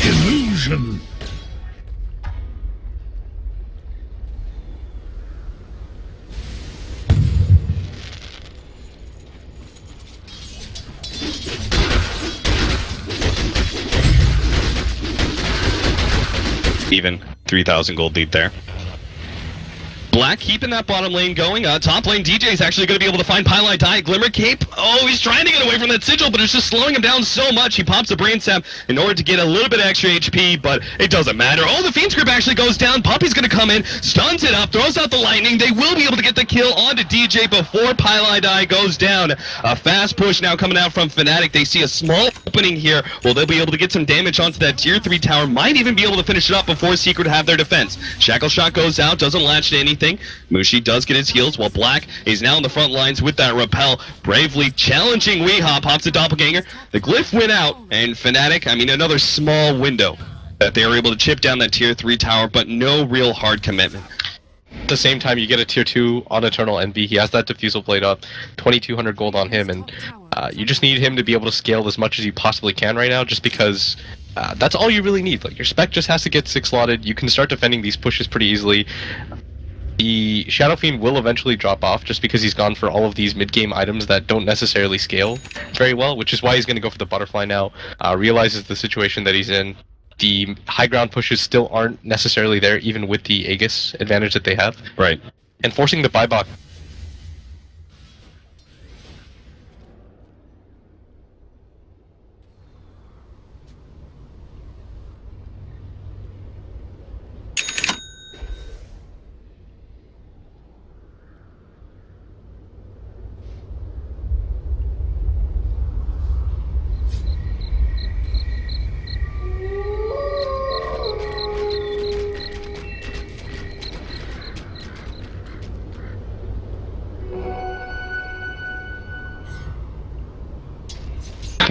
Illusion! Even 3,000 gold lead there. Black keeping that bottom lane going. Top lane DJ is actually going to be able to find Pylite Die. Glimmer Cape. Oh, he's trying to get away from that sigil, but it's just slowing him down so much. He pops the Brain Sap in order to get a little bit of extra HP, but it doesn't matter. Oh, the Fiend's Grip actually goes down. Puppy's going to come in, stuns it up, throws out the lightning. They will be able to get the kill onto DJ before Pylite Die goes down. A fast push now coming out from Fnatic. They see a small opening here. Well, they'll be able to get some damage onto that tier 3 tower. Might even be able to finish it up before Secret have their defense. Shackle Shot goes out, doesn't latch to anything. Mushi does get his heals, while Black is now in the front lines with that repel, bravely challenging Weehaw, pops a doppelganger. The glyph went out, and Fnatic, I mean, another small window that they were able to chip down that tier 3 tower, but no real hard commitment. At the same time, you get a tier 2 on Eternal NB. He has that Diffusal Blade up, 2,200 gold on him, and you just need him to be able to scale as much as you possibly can right now, just because that's all you really need. Like, your spec just has to get 6 slotted. You can start defending these pushes pretty easily. The Shadow Fiend will eventually drop off just because he's gone for all of these mid-game items that don't necessarily scale very well, which is why he's going to go for the Butterfly now. Realizes the situation that he's in. The high ground pushes still aren't necessarily there, even with the Aegis advantage that they have. Right. And forcing the buyback.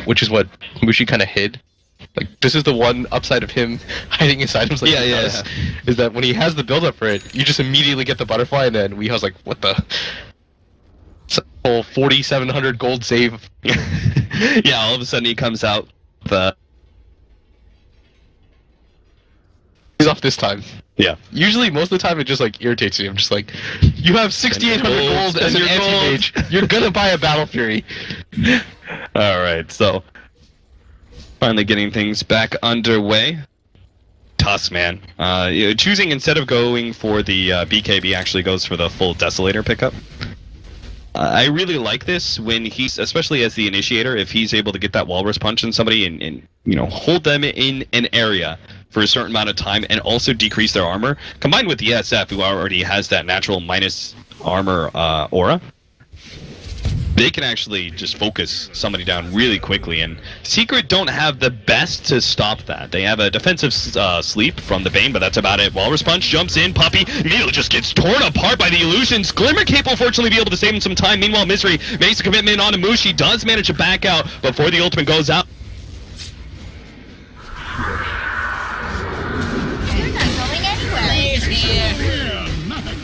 Which is what Mushi kind of hid. Like, this is the one upside of him hiding his items like he does, is that when he has the build-up for it, you just immediately get the Butterfly, and then Weehaw's like, what the? It's a whole 4,700 gold save. Yeah, all of a sudden he comes out He's off this time. Yeah. Usually, most of the time, it just, like, irritates me. I'm just like, you have 6,800 gold as an anti-mage. You're gonna buy a Battle Fury. Alright, so finally getting things back underway. Tusk, man. Choosing instead of going for the BKB actually goes for the full Desolator pickup. I really like this when he's, especially as the initiator, if he's able to get that Walrus Punch in somebody and you know, hold them in an area for a certain amount of time and also decrease their armor, combined with the ESF, who already has that natural minus armor aura, they can actually just focus somebody down really quickly, and Secret don't have the best to stop that. They have a defensive sleep from the Bane, but that's about it. Walrus Punch jumps in, Puppy immediately just gets torn apart by the illusions. Glimmer Cape will fortunately be able to save him some time. Meanwhile, Misery makes a commitment on Mushi, does manage to back out before the ultimate goes out. You're not going anywhere. Please here. Nothing.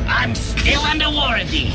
I'm still under warranty.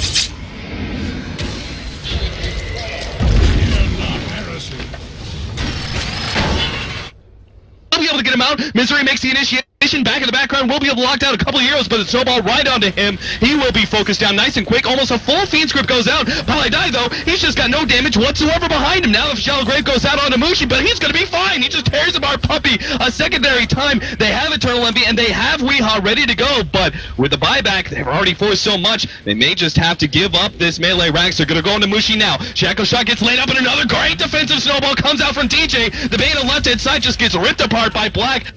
We'll be able to get him out. Misery makes the initiation. Back in the background, will be able to lock down a couple of heroes, but the snowball right onto him. He will be focused down nice and quick. Almost a full Fiend's Grip goes out. Pylite Die, though, he's just got no damage whatsoever behind him. Now if Shallow Grave goes out onto Mushi, but he's going to be fine. He just tears apart Puppy a secondary time. They have Eternal Envy, and they have Weehaw ready to go, but with the buyback, they've already forced so much, they may just have to give up this melee ranks. They're going to go into Mushi now. Shackle Shot gets laid up, and another great defensive snowball comes out from DJ. The Bane on left-hand side just gets ripped apart by Black.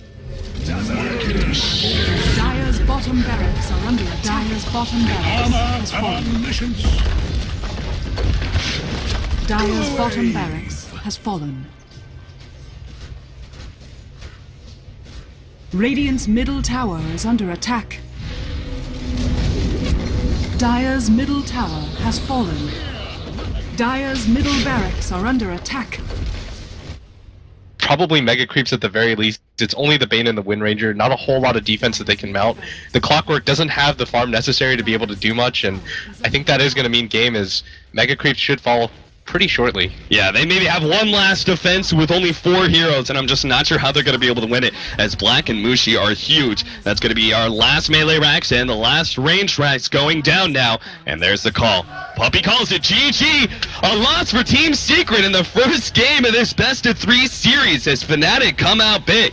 Dire's bottom barracks are under attack. Dire's bottom barracks has fallen. Dire's bottom barracks has fallen. Radiant's middle tower is under attack. Dire's middle tower has fallen. Dire's middle barracks are under attack. Probably Mega Creeps at the very least. It's only the Bane and the Wind Ranger, not a whole lot of defense that they can mount. The Clockwork doesn't have the farm necessary to be able to do much, and I think that is going to mean game is Mega Creeps should fall pretty shortly. Yeah, they maybe have one last defense with only 4 heroes, and I'm just not sure how they're going to be able to win it, as Black and Mushi are huge. That's going to be our last melee racks and the last range racks going down now, and there's the call. Puppy calls it GG! A loss for Team Secret in the first game of this best-of-3 series as Fnatic come out big.